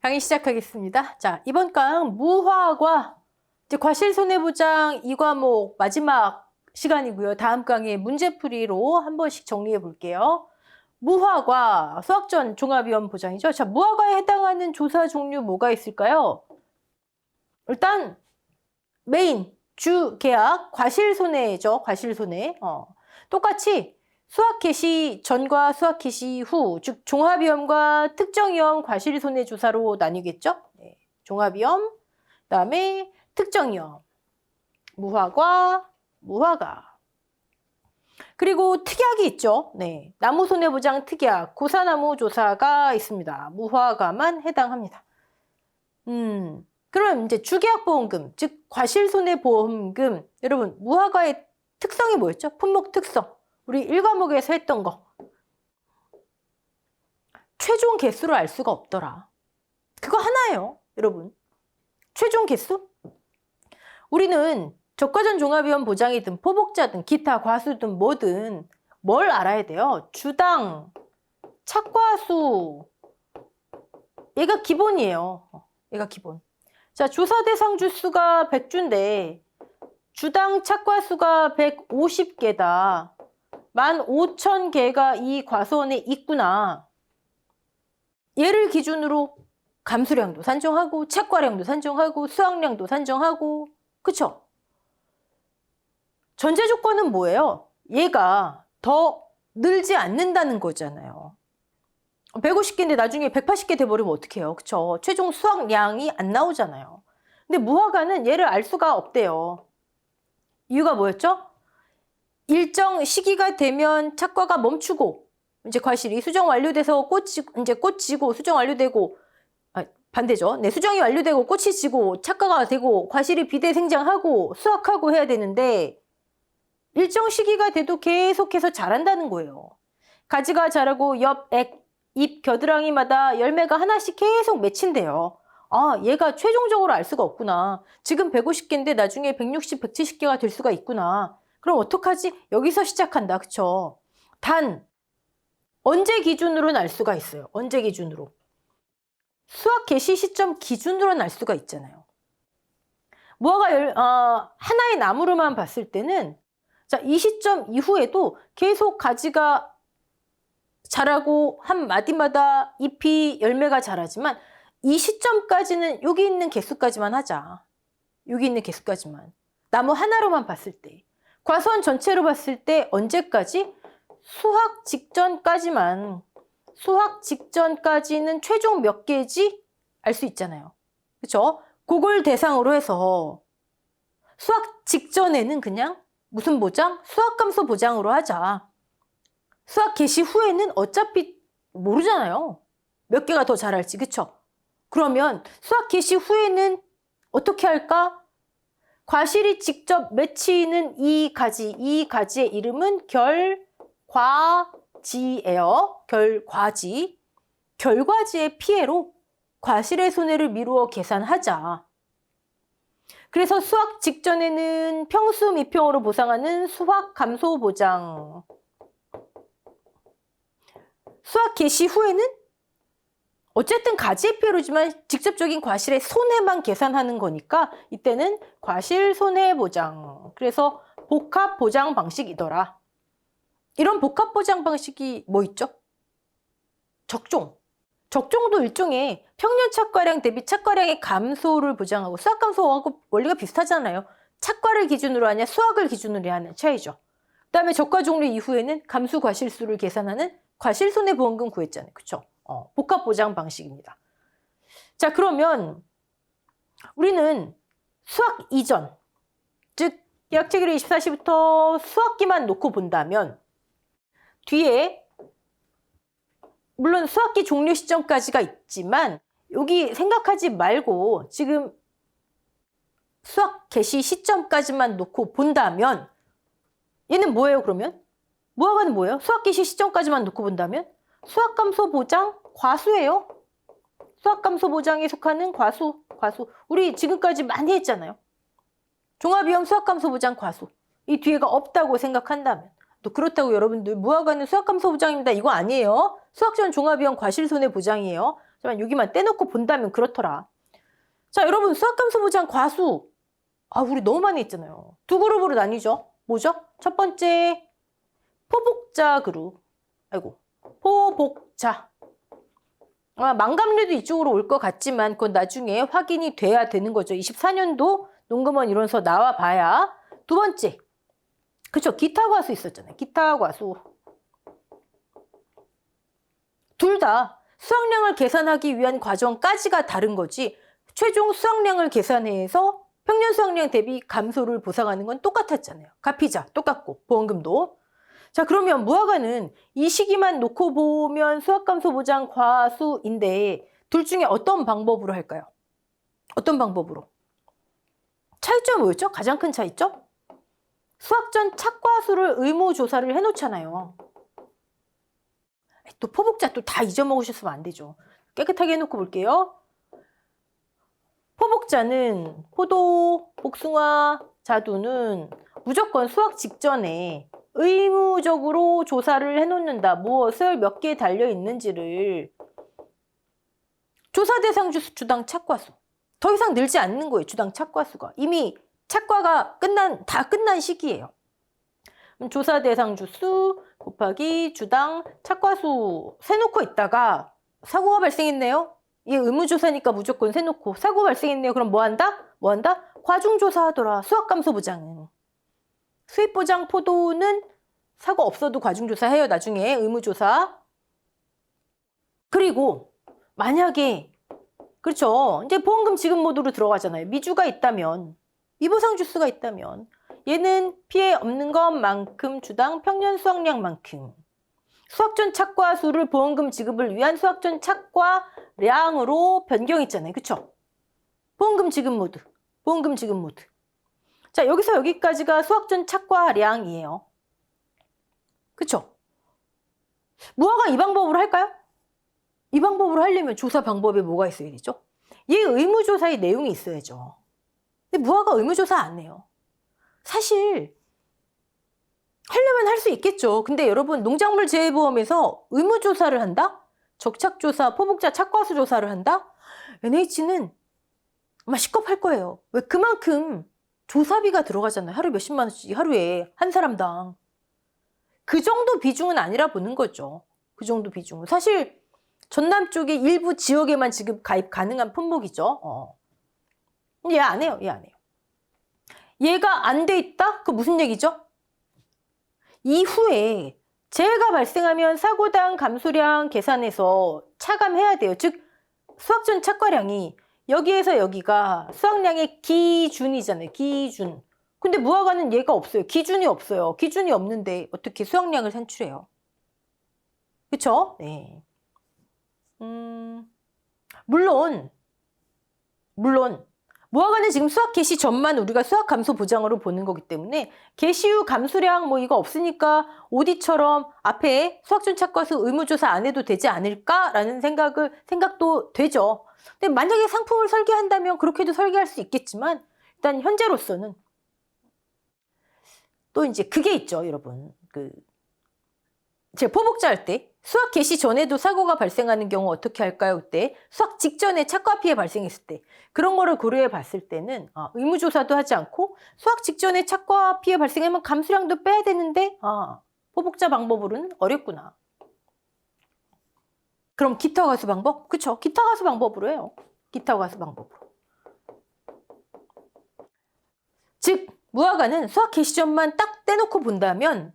강의 시작하겠습니다. 자, 이번 강 무화과 이제 과실손해보장 2과목 마지막 시간이고요. 다음 강의 문제풀이로 한 번씩 정리해 볼게요. 무화과 수학전 종합위험 보장이죠. 자, 무화과에 해당하는 조사 종류 뭐가 있을까요? 일단 메인 주 계약 과실손해죠. 과실손해. 똑같이 수학 개시 전과 수학 개시 후, 즉 종합위험과 특정위험 과실손해 조사로 나뉘겠죠. 네. 종합위험, 그다음에 특정위험, 무화과. 그리고 특약이 있죠. 네. 나무손해보장 특약, 고사나무 조사가 있습니다. 무화과만 해당합니다. 그럼 이제 주계약보험금, 즉 과실손해보험금. 여러분, 무화과의 특성이 뭐였죠? 품목 특성. 우리 1과목에서 했던 거. 최종 개수를 알 수가 없더라. 그거 하나예요, 여러분. 최종 개수? 우리는 적과전 종합위험 보장이든 포복자든 기타 과수든 뭐든 뭘 알아야 돼요? 주당, 착과수. 얘가 기본이에요. 얘가 기본. 자, 조사 대상 주수가 100주인데 주당 착과수가 150개다. 15,000개가 이 과수원에 있구나. 얘를 기준으로 감수량도 산정하고 착과량도 산정하고 수확량도 산정하고, 그쵸? 전제 조건은 뭐예요? 얘가 더 늘지 않는다는 거잖아요. 150개인데 나중에 180개 돼버리면 어떡해요? 그쵸? 최종 수확량이 안 나오잖아요. 근데 무화과는 얘를 알 수가 없대요. 이유가 뭐였죠? 일정 시기가 되면 착과가 멈추고, 이제 과실이 수정 완료돼서 꽃이 지고 수정 완료되고, 반대죠. 네, 수정이 완료되고 꽃이 지고 착과가 되고 과실이 비대생장하고 수확하고 해야 되는데 일정 시기가 돼도 계속해서 자란다는 거예요. 가지가 자라고 옆 액, 잎, 겨드랑이마다 열매가 하나씩 계속 맺힌대요. 아, 얘가 최종적으로 알 수가 없구나. 지금 150개인데 나중에 160, 170개가 될 수가 있구나. 그럼 어떡하지? 여기서 시작한다. 그쵸? 단, 언제 기준으로는 알 수가 있어요. 언제 기준으로? 수확 개시 시점 기준으로는 알 수가 있잖아요. 무화과 하나의 나무로만 봤을 때는 자, 이 시점 이후에도 계속 가지가 자라고 한 마디마다 잎이 열매가 자라지만 이 시점까지는 여기 있는 개수까지만 하자. 여기 있는 개수까지만. 나무 하나로만 봤을 때. 과수원 전체로 봤을 때 언제까지? 수확 직전까지만. 수확 직전까지는 최종 몇 개지? 알 수 있잖아요. 그쵸? 그걸 대상으로 해서 수확 직전에는 그냥 무슨 보장? 수확감소 보장으로 하자. 수확 개시 후에는 어차피 모르잖아요. 몇 개가 더 자랄지, 그쵸? 그러면 수확 개시 후에는 어떻게 할까? 과실이 직접 맺히는 이 가지의 이름은 결과지예요. 결과지. 결과지의 피해로 과실의 손해를 미루어 계산하자. 그래서 수확 직전에는 평수 미평으로 보상하는 수확 감소 보장. 수확 개시 후에는 어쨌든 가지의 피해로지만 직접적인 과실의 손해만 계산하는 거니까 이때는 과실 손해 보장. 그래서 복합 보장 방식이더라. 이런 복합 보장 방식이 뭐 있죠? 적종. 적종도 일종의 평년 착과량 대비 착과량의 감소를 보장하고 수확 감소하고 원리가 비슷하잖아요. 착과를 기준으로 하냐 수확을 기준으로 하는 차이죠. 그다음에 적과 종료 이후에는 감수 과실수를 계산하는 과실손해보험금 구했잖아요. 그쵸? 복합 보장 방식입니다. 자, 그러면 우리는 수확 이전, 즉 계약 체결일 24시부터 수확기만 놓고 본다면 뒤에 물론 수확기 종료 시점까지가 있지만 여기 생각하지 말고 지금 수확 개시 시점까지만 놓고 본다면 얘는 뭐예요, 그러면? 무화과는 뭐예요? 수확 개시 시점까지만 놓고 본다면 수확감소 보장 과수예요. 수확감소 보장에 속하는 과수. 우리 지금까지 많이 했잖아요. 종합위험 수확감소 보장 과수. 이 뒤에가 없다고 생각한다면 또 그렇다고 여러분들 무화과는 수확감소 보장입니다. 이거 아니에요. 수학전 종합위험 과실손해보장이에요. 하지만 여기만 떼놓고 본다면 그렇더라. 자, 여러분 수학감소 보장 과수. 우리 너무 많이 했잖아요. 두 그룹으로 나뉘죠. 뭐죠? 첫 번째 포복자 그룹. 포복자. 망감류도 이쪽으로 올 것 같지만 그건 나중에 확인이 돼야 되는 거죠. 24년도 농금원 이론서 나와 봐야. 두 번째. 그쵸. 기타 과수 있었잖아요. 기타 과수. 둘 다 수확량을 계산하기 위한 과정까지가 다른 거지 최종 수확량을 계산해서 평년 수확량 대비 감소를 보상하는 건 똑같았잖아요. 가피자 똑같고 보험금도. 자, 그러면 무화과는 이 시기만 놓고 보면 수확감소 보장 과수인데 둘 중에 어떤 방법으로 할까요? 어떤 방법으로? 차이점이 뭐였죠? 가장 큰 차이점? 수확 전 착과수를 의무조사를 해놓잖아요. 또 포복자 또 다 잊어먹으셨으면 안 되죠. 깨끗하게 해놓고 볼게요. 포복자는 포도, 복숭아, 자두는 무조건 수확 직전에 의무적으로 조사를 해놓는다. 무엇을 몇 개 달려있는지를. 조사 대상 주당 착과수. 더 이상 늘지 않는 거예요. 주당 착과수가. 이미 착과가 다 끝난 시기예요. 조사 대상 주수 곱하기 주당 착과수 세놓고 있다가 사고가 발생했네요. 이게 의무조사니까 무조건 세놓고 사고 발생했네요. 그럼 뭐 한다? 과중조사 하더라. 수확감소 보장은. 수입보장 포도는 사고 없어도 과중조사 해요. 나중에 의무조사. 그리고 만약에 그렇죠. 이제 보험금 지급 모드로 들어가잖아요. 미주가 있다면, 미보상 주수가 있다면 얘는 피해 없는 것만큼 주당 평년 수확량만큼 수확전 착과수를 보험금 지급을 위한 수확전 착과량으로 변경했잖아요. 그쵸? 보험금 지급 모드. 자, 여기서 여기까지가 수확전 착과량이에요. 그쵸? 무화과 이 방법으로 할까요? 이 방법으로 하려면 조사 방법에 뭐가 있어야 되죠? 얘 의무조사의 내용이 있어야죠. 근데 무화과 의무조사 안 해요. 사실 하려면 할 수 있겠죠. 근데 여러분 농작물 재해보험에서 의무조사를 한다? 적착조사, 포복자 착과수 조사를 한다? NH는 아마 식겁할 거예요. 왜? 그만큼 조사비가 들어가잖아요. 하루 몇십만 원씩 하루에 한 사람당. 그 정도 비중은 아니라 보는 거죠. 그 정도 비중은. 사실 전남 쪽의 일부 지역에만 지금 가입 가능한 품목이죠. 얘 안 해요. 얘가 안 돼 있다? 그 무슨 얘기죠? 이후에 재해가 발생하면 사고당 감소량 계산해서 차감해야 돼요. 즉 수확전 착과량이 여기에서 여기가 수확량의 기준이잖아요. 기준. 근데 무화과는 얘가 없어요. 기준이 없어요. 기준이 없는데 어떻게 수확량을 산출해요? 그쵸? 네. 물론 무화과는 지금 수확 개시 전만 우리가 수확 감소 보장으로 보는 거기 때문에 개시 후 감소량 이거 없으니까 오디처럼 앞에 수확전 착과수 의무조사 안 해도 되지 않을까라는 생각도 되죠. 근데 만약에 상품을 설계한다면 그렇게도 설계할 수 있겠지만 일단 현재로서는 또 이제 그게 있죠, 여러분. 제가 포복자 할 때 수확 개시 전에도 사고가 발생하는 경우 어떻게 할까요? 그때 수확 직전에 착과 피해 발생했을 때 그런 거를 고려해 봤을 때는 의무조사도 하지 않고 수확 직전에 착과 피해 발생하면 감수량도 빼야 되는데 포복자 방법으로는 어렵구나. 그럼 기타 과수 방법? 그쵸? 기타 과수 방법으로 해요. 기타 과수 방법으로. 즉 무화과는 수확 개시 전만 딱 떼놓고 본다면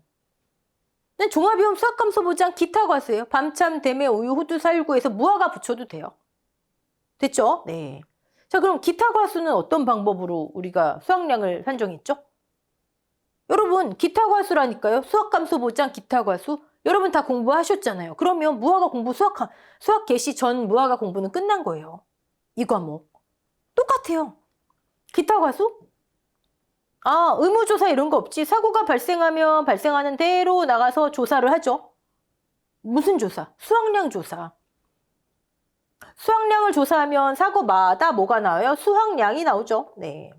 종합위험 수확감소 보장 기타 과수예요. 밤참, 대매, 우유, 호두, 살구에서 무화과 붙여도 돼요. 됐죠? 네. 자, 그럼 기타 과수는 어떤 방법으로 우리가 수확량을 산정했죠? 여러분, 기타 과수라니까요. 수확감소 보장 기타 과수. 여러분 다 공부하셨잖아요. 그러면 무화과 공부 수확 개시 전 무화과 공부는 끝난 거예요. 이 과목. 똑같아요. 기타 과수? 의무조사 이런 거 없지. 사고가 발생하면 발생하는 대로 나가서 조사를 하죠. 무슨 조사? 수확량 조사. 수확량을 조사하면 사고마다 뭐가 나와요? 수확량이 나오죠. 네.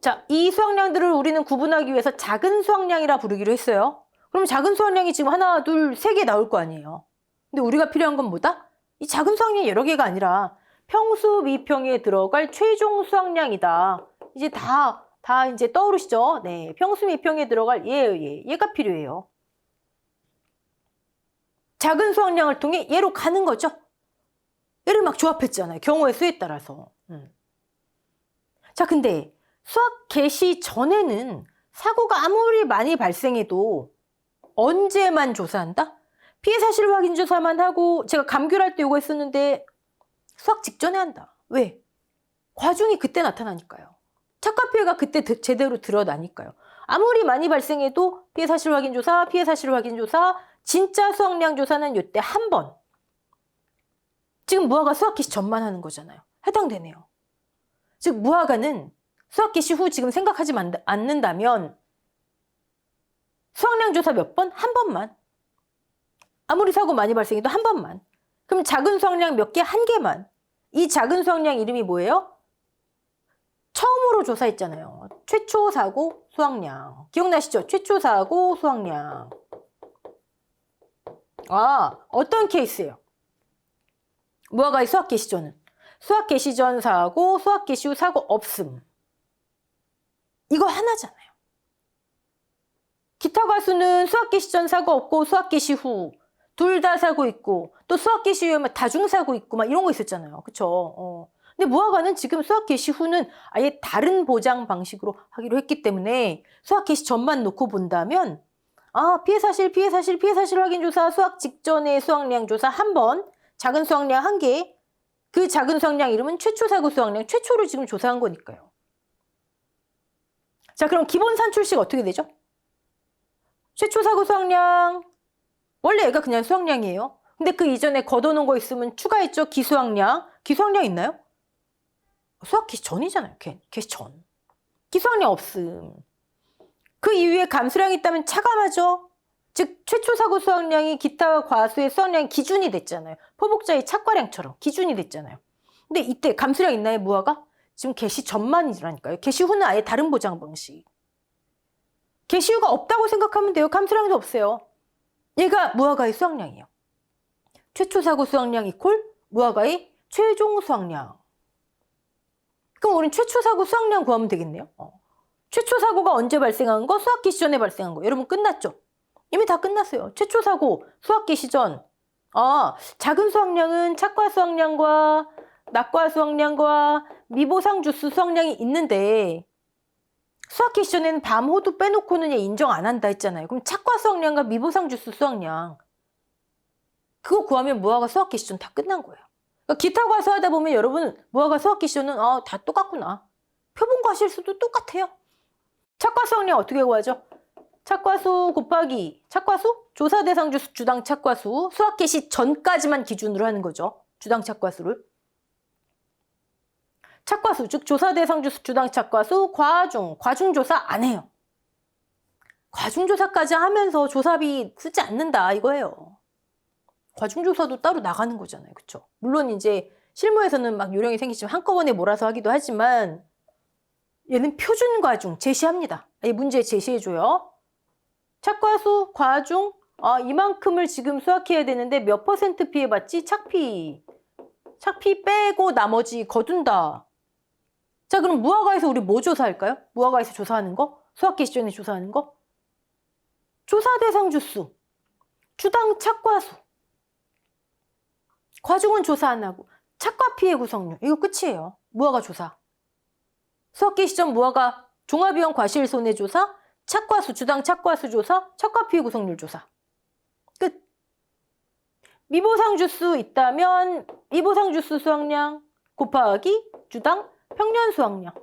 자, 이 수확량들을 우리는 구분하기 위해서 작은 수확량이라 부르기로 했어요. 그럼 작은 수확량이 지금 하나, 둘, 세 개 나올 거 아니에요. 근데 우리가 필요한 건 뭐다? 이 작은 수학량이 여러 개가 아니라 평수 미평에 들어갈 최종 수학량이다. 이제 다 이제 떠오르시죠? 네, 평수 미평에 들어갈 얘가 필요해요. 작은 수학량을 통해 얘로 가는 거죠. 얘를 막 조합했잖아요. 경우의 수에 따라서. 자, 근데 수학 개시 전에는 사고가 아무리 많이 발생해도 언제만 조사한다? 피해 사실 확인 조사만 하고, 제가 감귤할 때 이거 했었는데 수학 직전에 한다. 왜? 과중이 그때 나타나니까요. 착각 피해가 그때 제대로 드러나니까요. 아무리 많이 발생해도 피해 사실 확인 조사, 피해 사실 확인 조사, 진짜 수학량 조사는 이때 한 번. 지금 무화과 수학 개시 전만 하는 거잖아요. 해당되네요. 즉 무화과는 수학 개시 후 지금 생각하지 않는다면 수학량 조사 몇 번? 한 번만. 아무리 사고 많이 발생해도 한 번만. 그럼 작은 수학량 몇 개? 한 개만. 이 작은 수학량 이름이 뭐예요? 처음으로 조사했잖아요. 최초 사고 수학량. 기억나시죠? 최초 사고 수학량. 어떤 케이스예요? 무화과의 수학 개시 전은 수학 개시 전 사고, 수학 개시 후 사고 없음. 이거 하나잖아요. 기타 과수는 수학 개시 전 사고 없고 수학 개시 후 둘 다 사고 있고, 또 수학 개시 후에 다중 사고 있고 막 이런 거 있었잖아요. 그쵸? 근데 무화과는 지금 수학 개시 후는 아예 다른 보장 방식으로 하기로 했기 때문에 수학 개시 전만 놓고 본다면 피해 사실 확인 조사, 수학 직전의 수학량 조사 한 번, 작은 수학량 한 개, 그 작은 수학량 이름은 최초 사고 수학량, 최초로 지금 조사한 거니까요. 자, 그럼 기본 산출식 어떻게 되죠? 최초 사고 수학량, 원래 얘가 그냥 수학량이에요. 근데 그 이전에 걷어놓은 거 있으면 추가했죠? 기수학량. 기수학량 있나요? 수학 개시 전이잖아요. 개시 전. 기수학량 없음. 그 이후에 감수량이 있다면 차감하죠. 즉 최초 사고 수학량이 기타 과수의 수학량 기준이 됐잖아요. 포복자의 착과량처럼 기준이 됐잖아요. 근데 이때 감수량 있나요, 무화과? 지금 개시 전만이라니까요. 개시 후는 아예 다른 보장 방식. 개시 후가 없다고 생각하면 돼요. 감수량도 없어요. 얘가 무화과의 수학량이에요. 최초 사고 수학량 이퀄 무화과의 최종 수학량. 그럼 우린 최초 사고 수학량 구하면 되겠네요. 최초 사고가 언제 발생한 거? 수학 개시 전에 발생한 거. 여러분 끝났죠? 이미 다 끝났어요. 최초 사고 수학 개시 전. 작은 수학량은 착과 수학량과 낙과 수학량과 미보상 주수 수학량이 있는데 수학 개시 전에는 밤 호두 빼놓고는 얘 인정 안 한다 했잖아요. 그럼 착과 수학량과 미보상 주수 수학량 그거 구하면 무화과 수학 개시 전 다 끝난 거예요. 그러니까 기타 과수 하다 보면 여러분 무화과 수학 개시 전은 다 똑같구나. 표본 과실수도 똑같아요. 착과 수학량 어떻게 구하죠? 착과수 곱하기 착과수 조사 대상 주수 주당 착과수 수학 개시 전까지만 기준으로 하는 거죠. 주당 착과수를. 착과수 즉 조사 대상 주수 주당 착과수 과중 조사 안 해요. 과중 조사까지 하면서 조사비 쓰지 않는다 이거예요. 과중 조사도 따로 나가는 거잖아요. 그렇죠? 물론 이제 실무에서는 막 요령이 생기지만 한꺼번에 몰아서 하기도 하지만 얘는 표준 과중 제시합니다. 이 문제 제시해줘요. 착과수, 과중, 이만큼을 지금 수학해야 되는데 몇 퍼센트 피해봤지? 착피 빼고 나머지 거둔다. 자, 그럼 무화과에서 우리 뭐 조사할까요? 무화과에서 조사하는 거? 수학 개시 전에 조사하는 거? 조사 대상 주수, 주당 착과수. 과중은 조사 안 하고 착과 피해 구성률 이거 끝이에요. 무화과 조사. 수학 개시 전 무화과 종합위원 과실 손해 조사, 착과수, 주당 착과수 조사, 착과 피해 구성률 조사. 끝. 미보상 주수 있다면 미보상 주수 수학량 곱하기 주당 평년 수학량.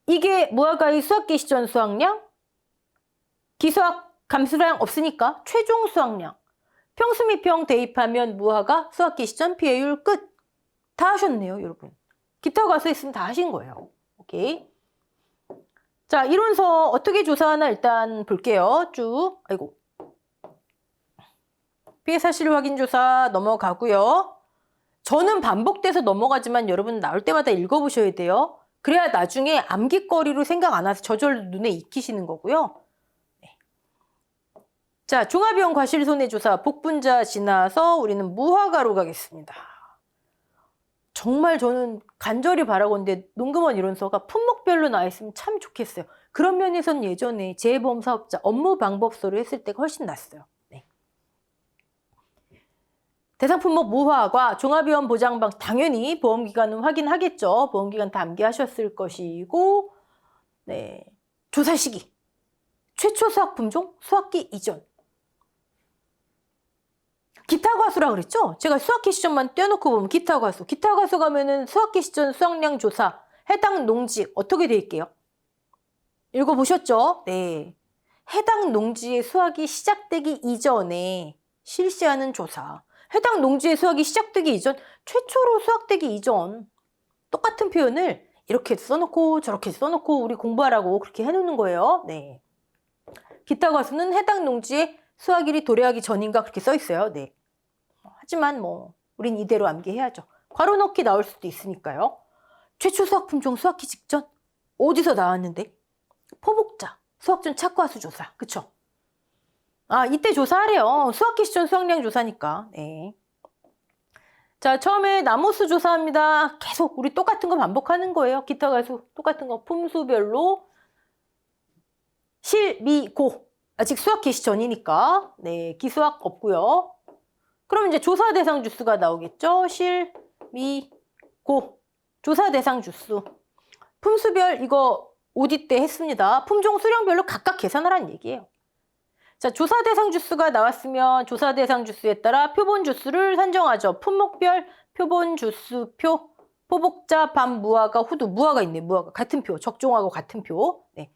이게 무화과의 수학 개시 전 수학량, 기수학 감수량 없으니까 최종 수학량. 평수 미평 대입하면 무화과 수학 개시 전 피해율 끝. 다 하셨네요, 여러분. 기타 과수 있으면 다 하신 거예요. 오케이. 자, 이론서 어떻게 조사하나 일단 볼게요. 쭉. 아이고. 피해 사실 확인 조사 넘어가고요. 저는 반복돼서 넘어가지만 여러분 나올 때마다 읽어보셔야 돼요. 그래야 나중에 암기거리로 생각 안 와서 저절로 눈에 익히시는 거고요. 네. 자, 종합이온 과실손해조사 복분자 지나서 우리는 무화과로 가겠습니다. 정말 저는 간절히 바라건대 농금원 이론서가 품목별로 나와 있으면 참 좋겠어요. 그런 면에선 예전에 재해보험 사업자 업무 방법서를 했을 때가 훨씬 낫어요. 네. 대상 품목 무화과 종합이원 보장방 당연히 보험기간은 확인하겠죠. 보험기간 다 암기하셨을 것이고, 네. 조사 시기 최초 수확 품종 수확기 이전. 기타 과수라 그랬죠? 제가 수확기 시점만 떼어놓고 보면 기타 과수. 기타 과수 가면은 수확기 시점 수확량 조사, 해당 농지 어떻게 돼 있게요? 읽어보셨죠? 네. 해당 농지의 수확이 시작되기 이전에 실시하는 조사. 해당 농지의 수확이 시작되기 이전, 최초로 수확되기 이전. 똑같은 표현을 이렇게 써놓고 저렇게 써놓고 우리 공부하라고 그렇게 해놓는 거예요. 네. 기타 과수는 해당 농지의 수확일이 도래하기 전인가 그렇게 써 있어요. 네. 하지만 뭐 우린 이대로 암기해야죠. 괄호 넣기 나올 수도 있으니까요. 최초 수확 품종 수확기 직전 어디서 나왔는데? 포복자 수확 전 착과수 조사. 그쵸? 아, 이때 조사하래요. 수확기 시점 수확량 조사니까. 네. 자, 처음에 나무수 조사합니다. 계속 우리 똑같은 거 반복하는 거예요. 기타 과수 똑같은 거 품수별로 실, 미, 고. 아직 수확 개시 전이니까. 네, 기수확 없고요. 그럼 이제 조사 대상 주수가 나오겠죠. 실, 미, 고. 조사 대상 주수. 품수별 이거 오디 때 했습니다. 품종 수령별로 각각 계산하라는 얘기예요. 자, 조사 대상 주수가 나왔으면 조사 대상 주수에 따라 표본 주수를 산정하죠. 품목별 표본 주수표. 포복자, 밤, 무화과, 후두. 무화과 있네. 무화과. 같은 표. 적종하고 같은 표. 네.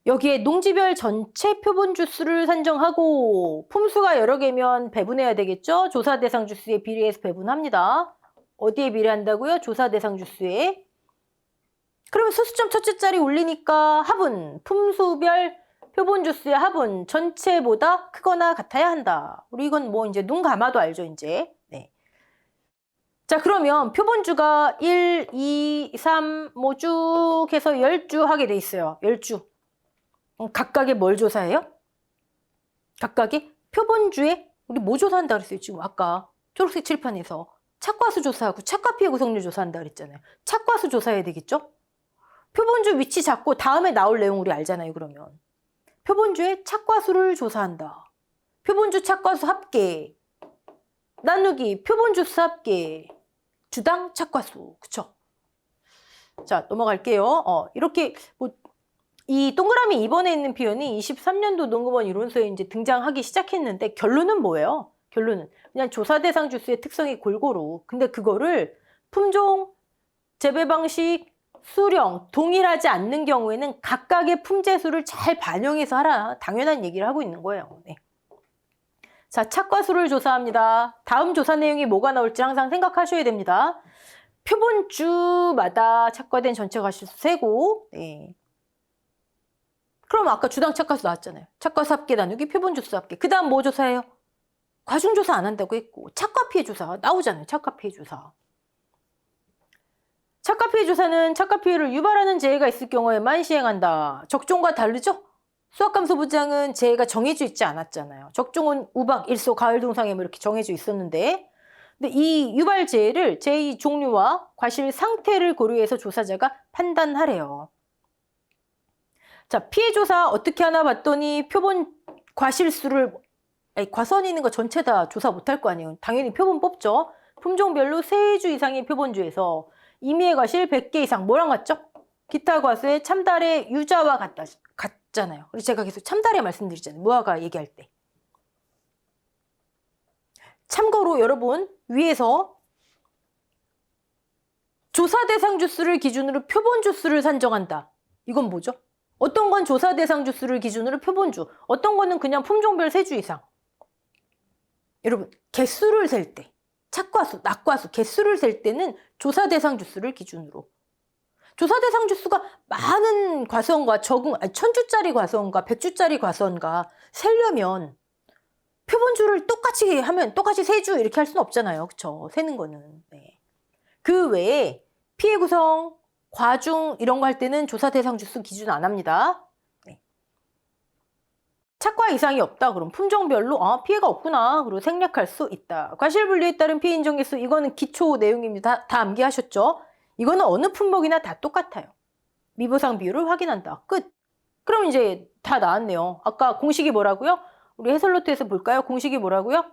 여기에 농지별 전체 표본 주수를 산정하고 품수가 여러 개면 배분해야 되겠죠? 조사 대상 주수에 비례해서 배분합니다. 어디에 비례한다고요? 조사 대상 주수에. 그러면 소수점 첫째 자리 올리니까 합은 품수별 표본 주수의 합은 전체보다 크거나 같아야 한다. 우리 이건 뭐 이제 눈 감아도 알죠, 이제. 네. 자, 그러면 표본주가 1, 2, 3 뭐 쭉 해서 10주 하게 돼 있어요. 10주. 각각의 뭘 조사해요? 각각의 표본주에 우리 뭐 조사한다 그랬어요? 지금 아까 초록색 칠판에서 착과수 조사하고 착과 피해 구성률 조사한다 그랬잖아요. 착과수 조사해야 되겠죠? 표본주 위치 잡고 다음에 나올 내용 우리 알잖아요. 그러면 표본주의 착과수를 조사한다. 표본주 착과수 합계 나누기 표본주 수 합계 주당 착과수. 그쵸? 자, 넘어갈게요. 이렇게 뭐 이 동그라미 2번에 있는 표현이 23년도 농금원 이론서에 이제 등장하기 시작했는데 결론은 뭐예요? 결론은 그냥 조사 대상 주수의 특성이 골고루. 근데 그거를 품종, 재배 방식, 수령 동일하지 않는 경우에는 각각의 품재수를 잘 반영해서 하라. 당연한 얘기를 하고 있는 거예요. 네. 자, 착과수를 조사합니다. 다음 조사 내용이 뭐가 나올지 항상 생각하셔야 됩니다. 표본주마다 착과된 전체 과실수 세고, 네. 그럼 아까 주당 착과수 나왔잖아요. 착과수 합계 나누기 표본주수 합계. 그 다음 뭐 조사해요? 과중조사 안 한다고 했고 착과 피해 조사 나오잖아요. 착과 피해 조사. 착과 피해 조사는 착과 피해를 유발하는 재해가 있을 경우에만 시행한다. 적종과 다르죠? 수확감소부장은 재해가 정해져 있지 않았잖아요. 적종은 우박, 일소, 가을 동상에 뭐 이렇게 정해져 있었는데 근데 이 유발 재해를 재해 종류와 과실 상태를 고려해서 조사자가 판단하래요. 자, 피해 조사 어떻게 하나 봤더니 표본 과실수를 과수원에 있는 거 전체 다 조사 못할 거 아니에요. 당연히 표본 뽑죠. 품종별로 3주 이상의 표본주에서 임의의 과실 100개 이상 뭐랑 같죠? 기타 과수의 참달의 유자와 같잖아요. 그래서 제가 계속 참달의 말씀드리잖아요. 무화과 얘기할 때. 참고로 여러분 위에서 조사 대상 주수를 기준으로 표본 주수를 산정한다. 이건 뭐죠? 어떤 건 조사 대상 주수를 기준으로 표본주, 어떤 거는 그냥 품종별 3주 이상. 여러분, 개수를 셀 때, 착과수, 낙과수, 개수를 셀 때는 조사 대상 주수를 기준으로. 조사 대상 주수가 많은 과수원과 적은, 1000주짜리 과수원과 100주짜리 과수원과 세려면 표본주를 똑같이 하면 똑같이 3주 이렇게 할 수는 없잖아요. 그쵸? 세는 거는. 네. 그 외에 피해 구성, 과중 이런 거 할 때는 조사 대상 주수 기준 안 합니다. 네. 착과 이상이 없다. 그럼 품종별로 피해가 없구나. 그리고 생략할 수 있다. 과실분류에 따른 피해 인정 개수 이거는 기초 내용입니다. 다 암기하셨죠? 이거는 어느 품목이나 다 똑같아요. 미보상 비율을 확인한다. 끝. 그럼 이제 다 나왔네요. 아까 공식이 뭐라고요? 우리 해설노트에서 볼까요? 공식이 뭐라고요?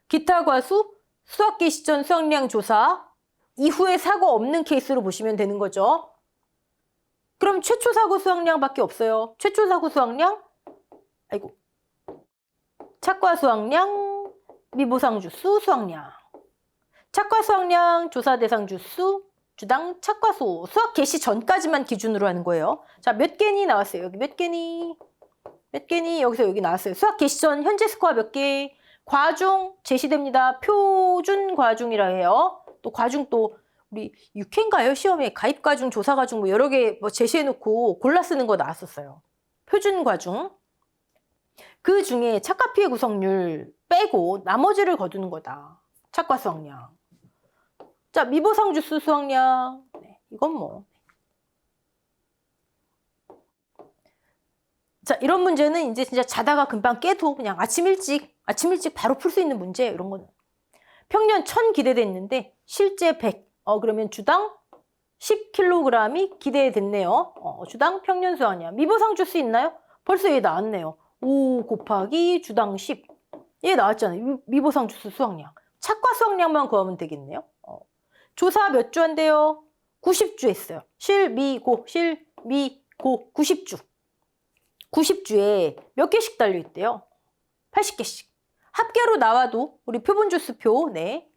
기타 과수 수확기 시전 수확량 조사 이후에 사고 없는 케이스로 보시면 되는 거죠. 그럼 최초 사고 수확량밖에 없어요. 최초 사고 수확량 착과 수확량 미보상 주수 수확량 착과 수확량 조사 대상 주수 주당 착과수 수확 개시 전까지만 기준으로 하는 거예요. 자, 몇 개니 나왔어요. 여기 몇 개니 여기서 여기 나왔어요. 수확 개시 전 현재 스코어 몇 개? 과중 제시됩니다. 표준 과중이라 해요. 또 과중 또 우리 6회인가요? 시험에 가입 과중, 조사 과중 뭐 여러 개 뭐 제시해놓고 골라 쓰는 거 나왔었어요. 표준 과중. 그 중에 착과 피해 구성률 빼고 나머지를 거두는 거다. 착과 수확량. 자, 미보상 주수 수확량. 네, 이건 뭐. 자, 이런 문제는 이제 진짜 자다가 금방 깨도 그냥 아침 일찍 바로 풀 수 있는 문제 이런 거는. 평년 1000 기대됐는데 실제 100. 그러면 주당 10kg이 기대됐네요. 주당 평년 수확량. 미보상 줄 수 있나요? 벌써 얘 나왔네요. 5 곱하기 주당 10. 얘 나왔잖아요. 미보상 주수 수확량. 착과 수확량만 구하면 되겠네요. 조사 몇 주 한대요? 90주 했어요. 실미고 90주. 90주에 몇 개씩 달려있대요? 80개씩. 합계로 나와도 우리 표본주수표, 네.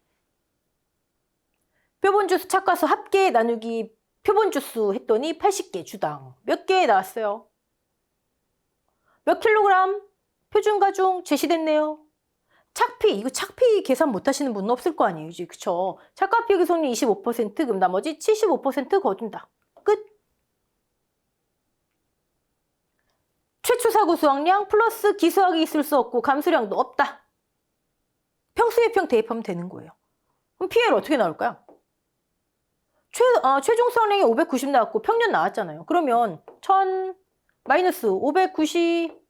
표본주수 착과수 합계 나누기 표본주수 했더니 80개 주당. 몇 개 나왔어요? 몇 킬로그램? 표준가중 제시됐네요. 착피, 이거 착피 계산 못 하시는 분은 없을 거 아니에요. 그쵸? 착과 피해 구성률 25%, 그럼 나머지 75% 거둔다. 끝. 최초 사고 수확량 플러스 기수학이 있을 수 없고 감수량도 없다. 평수회평 대입하면 되는 거예요. 그럼 피해를 어떻게 나올까요? 최종 수확량이 590 나왔고 평년 나왔잖아요. 그러면 1000 마이너스 590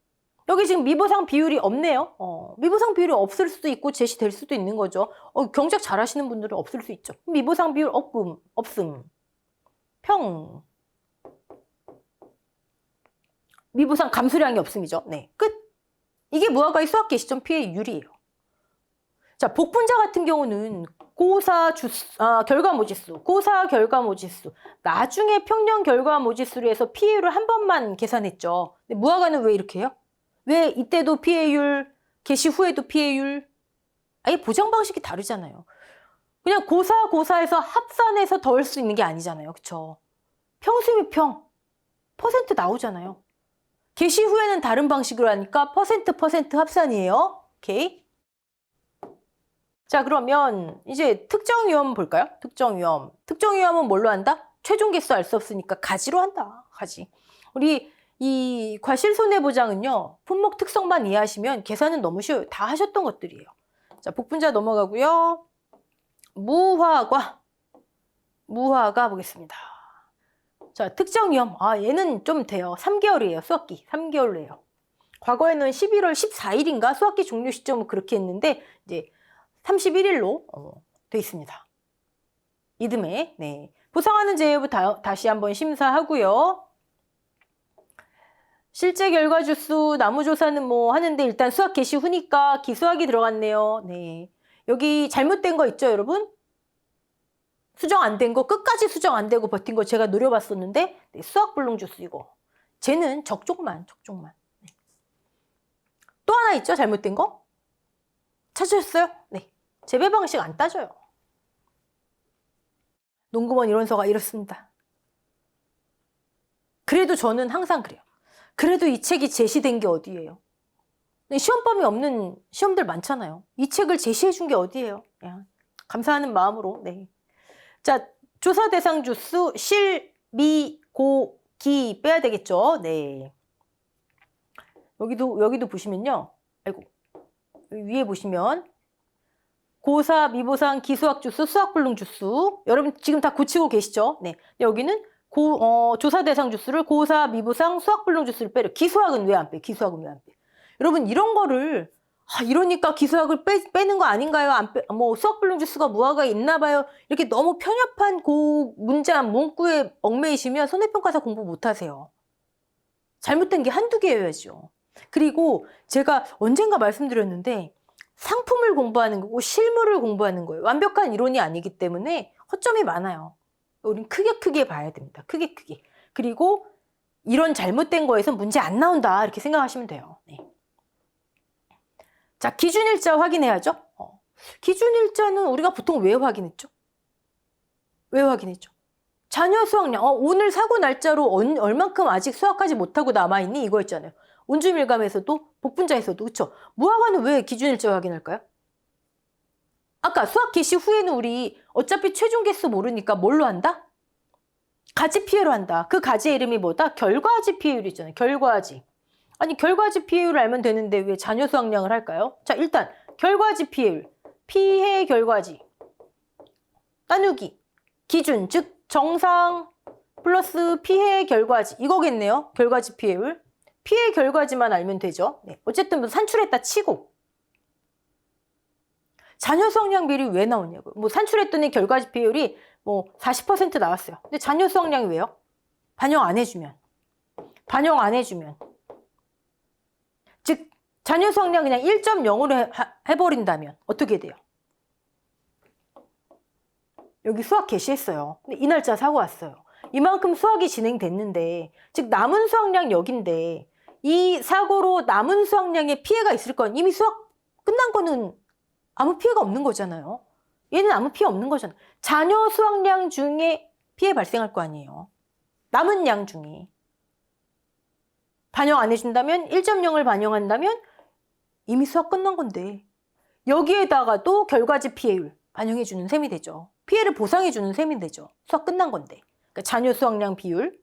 여기 지금 미보상 비율이 없네요. 미보상 비율이 없을 수도 있고 제시될 수도 있는 거죠. 경작 잘 하시는 분들은 없을 수 있죠. 미보상 비율 없음. 평. 미보상 감수량이 없음이죠. 네, 끝. 이게 무화과의 수확 개시점 피해율이에요. 자, 복분자 같은 경우는 결과 모지수, 고사 결과 모지수, 나중에 평년 결과 모지수로 해서 피해율을 한 번만 계산했죠. 근데 무화과는 왜 이렇게 해요? 왜 이때도 피해율, 개시 후에도 피해율? 아예 보정 방식이 다르잖아요. 그냥 고사에서 합산해서 더할 수 있는 게 아니잖아요. 그쵸? 평수비평, 퍼센트 나오잖아요. 개시 후에는 다른 방식으로 하니까 퍼센트 합산이에요. 오케이. 자, 그러면 이제 특정 위험 볼까요? 특정 위험은 뭘로 한다? 최종 개수 알 수 없으니까 가지로 한다. 가지. 우리 이 과실 손해보장은요. 품목 특성만 이해하시면 계산은 너무 쉬워요. 다 하셨던 것들이에요. 자, 복분자 넘어가고요. 무화과 보겠습니다. 자, 특정 위험. 얘는 좀 돼요. 3개월이에요. 수확기. 3개월로 해요. 과거에는 11월 14일인가 수확기 종료 시점을 그렇게 했는데 이제 31일로 돼 있습니다. 이듬해. 네. 보상하는 제외부 다시 한번 심사하고요. 실제 결과 주수, 나무조사는 뭐 하는데 일단 수확 개시 후니까 기수학이 들어갔네요. 네. 여기 잘못된 거 있죠, 여러분? 수정 안 된 거, 끝까지 수정 안 되고 버틴 거 제가 노려봤었는데, 네, 수학 불능 주수 이거. 쟤는 적족만. 네. 또 하나 있죠, 잘못된 거? 찾으셨어요? 네. 재배 방식 안 따져요. 농구본 이론서가 이렇습니다. 그래도 저는 항상 그래요. 그래도 이 책이 제시된 게 어디예요? 시험범위 없는 시험들 많잖아요. 이 책을 제시해 준 게 어디예요? 그냥 감사하는 마음으로. 네. 자, 조사 대상 주수 실, 미, 고, 기 빼야 되겠죠? 네. 여기도 보시면요. 아이고. 위에 보시면 고사, 미보상, 기수학 주수, 수학 불능 주수. 여러분 지금 다 고치고 계시죠? 네. 여기는 조사 대상 주수를 고사, 미부상, 수학 불능 주수를 빼려. 기수학은 왜 안 빼? 기수학은 왜 안 빼? 여러분 이런 거를 이러니까 기수학을 빼는 거 아닌가요? 뭐 수학 불능 주수가 무화가 있나 봐요. 이렇게 너무 편협한 문구에 얽매이시면 손해평가사 공부 못 하세요. 잘못된 게 한두 개여야죠. 그리고 제가 언젠가 말씀드렸는데 상품을 공부하는 거고 실물을 공부하는 거예요. 완벽한 이론이 아니기 때문에 허점이 많아요. 우린 크게 봐야 됩니다. 크게. 그리고 이런 잘못된 거에서 문제 안 나온다 이렇게 생각하시면 돼요. 네. 자, 기준일자 확인해야죠. 기준일자는 우리가 보통 왜 확인했죠? 자녀 수학량. 오늘 사고 날짜로 얼만큼 아직 수학하지 못하고 남아있니? 이거였잖아요. 온주밀감에서도 복분자에서도 그렇죠. 무화과는 왜 기준일자 확인할까요? 아까 수학 개시 후에는 우리 어차피 최종 개수 모르니까 뭘로 한다? 가지 피해로 한다. 그 가지의 이름이 뭐다? 결과지 피해율 있잖아요. 결과지. 아니 결과지 피해율을 알면 되는데 왜 자녀 수학량을 할까요? 자, 일단 결과지 피해율. 피해 결과지. 나누기. 기준, 즉 정상 플러스 피해 결과지. 이거겠네요. 결과지 피해율. 피해 결과지만 알면 되죠. 네. 어쨌든 뭐 산출했다 치고. 자녀 수학량 비율이 왜 나오냐고요. 뭐 산출했더니 결과지 피해율이 뭐 40% 나왔어요. 근데 자녀 수학량이 왜요? 반영 안 해주면. 즉 자녀 수학량 그냥 1.0으로 해버린다면 어떻게 돼요? 여기 수학 개시했어요. 근데 이 날짜 사고 왔어요. 이만큼 수학이 진행됐는데, 즉 남은 수학량 여긴데 이 사고로 남은 수학량에 피해가 있을 건 이미 수학 끝난 거는 아무 피해가 없는 거잖아요. 얘는 아무 피해 없는 거잖아요. 자녀 수학량 중에 피해 발생할 거 아니에요. 남은 양 중에. 반영 안 해준다면 1.0을 반영한다면 이미 수학 끝난 건데 여기에다가도 결과지 피해율 반영해주는 셈이 되죠. 피해를 보상해주는 셈이 되죠. 수학 끝난 건데. 그러니까 자녀 수학량 비율.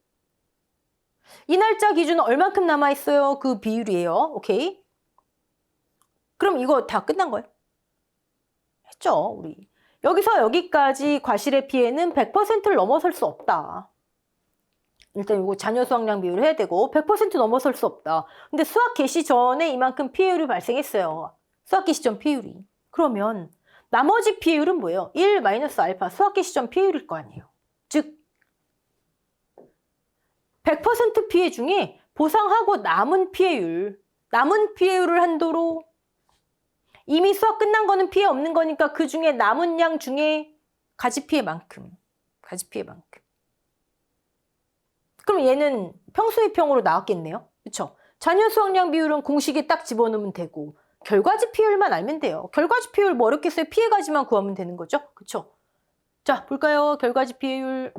이 날짜 기준은 얼만큼 남아있어요? 그 비율이에요. 오케이. 그럼 이거 다 끝난 거예요? 했죠, 우리. 여기서 여기까지 과실의 피해는 100%를 넘어설 수 없다. 일단 이거 자녀 수학량 비율을 해야 되고 100% 넘어설 수 없다. 근데 수학 개시 전에 이만큼 피해율이 발생했어요. 수학 개시 전 피해율이. 그러면 나머지 피해율은 뭐예요? 1 마이너스 알파 수학 개시 전 피해율일 거 아니에요. 즉 100% 피해 중에 보상하고 남은 피해율을 한도로 이미 수학 끝난 거는 피해 없는 거니까 그 중에 남은 양 중에 가지 피해만큼. 그럼 얘는 평수의평으로 나왔겠네요. 그렇죠? 자녀 수학량 비율은 공식에 딱 집어넣으면 되고 결과지 피해율만 알면 돼요. 결과지 피해율 뭐 어렵겠어요? 피해가지만 구하면 되는 거죠. 그렇죠? 자, 볼까요? 결과지 피해율.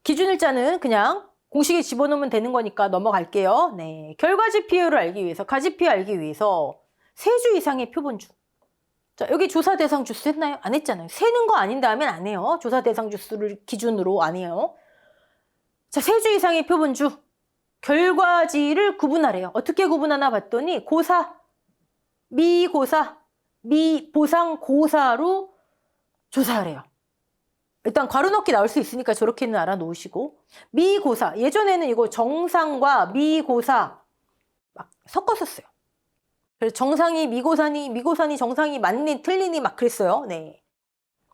기준일자는 그냥 공식에 집어넣으면 되는 거니까 넘어갈게요. 네, 결과지 피해율을 알기 위해서, 가지 피해 알기 위해서 세 주 이상의 표본주. 자, 여기 조사 대상 주수 했나요? 안 했잖아요. 세는 거 아닌 다음엔 안 해요. 조사 대상 주수를 기준으로 안 해요. 자, 세 주 이상의 표본주. 결과지를 구분하래요. 어떻게 구분하나 봤더니 고사, 미고사, 미보상 고사로 조사하래요. 일단 괄호 넣기 나올 수 있으니까 저렇게는 알아놓으시고 미고사, 예전에는 이거 정상과 미고사 막 섞었었어요. 그래서 정상이 미고사니 정상이 맞니 틀리니 막 그랬어요. 네.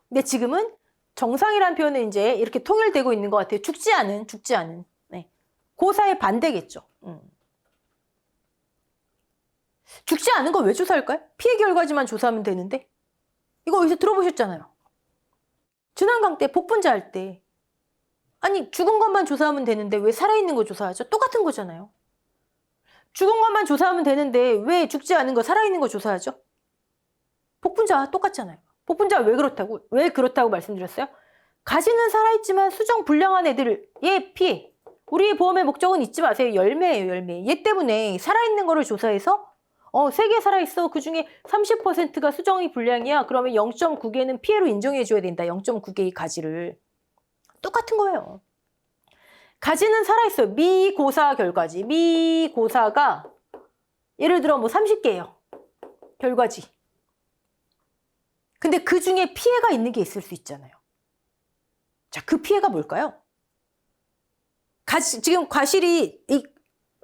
근데 지금은 정상이란 표현은 이제 이렇게 통일되고 있는 것 같아요. 죽지 않은. 네. 고사의 반대겠죠. 죽지 않은 거 왜 조사할까요? 피해 결과지만 조사하면 되는데. 이거 어디서 들어보셨잖아요. 지난강 때 복분자 할 때 아니 죽은 것만 조사하면 되는데 왜 살아있는 거 조사하죠? 똑같은 거잖아요. 죽은 것만 조사하면 되는데 왜 죽지 않은 거 살아있는 거 조사하죠? 복분자 똑같잖아요. 복분자 왜 그렇다고 말씀드렸어요? 가지는 살아있지만 수정 불량한 애들의 피해. 우리의 보험의 목적은 잊지 마세요. 열매예요, 열매. 얘 때문에 살아있는 거를 조사해서 3개 살아있어. 그중에 30%가 수정이 불량이야. 그러면 0.9개는 피해로 인정해줘야 된다. 0.9개의 가지를. 똑같은 거예요. 가지는 살아있어요. 미고사 결과지. 미고사가 예를 들어 뭐 30개예요. 결과지. 근데 그 중에 피해가 있는 게 있을 수 있잖아요. 자, 그 피해가 뭘까요? 지금 과실이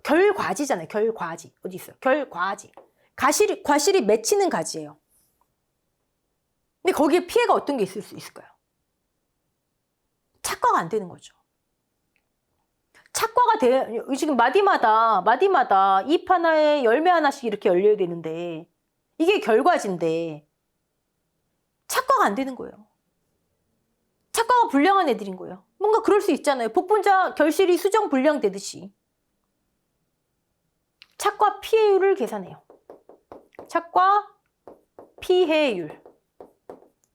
결과지잖아요. 결과지. 어디 있어요? 결과지. 과실이 맺히는 가지예요. 근데 거기에 피해가 어떤 게 있을 수 있을까요? 착과가 안 되는 거죠. 착과가 지금 마디마다 잎 하나에 열매 하나씩 이렇게 열려야 되는데 이게 결과지인데 착과가 안 되는 거예요. 착과가 불량한 애들인 거예요. 뭔가 그럴 수 있잖아요. 복분자 결실이 수정 불량 되듯이. 착과 피해율을 계산해요. 착과 피해율.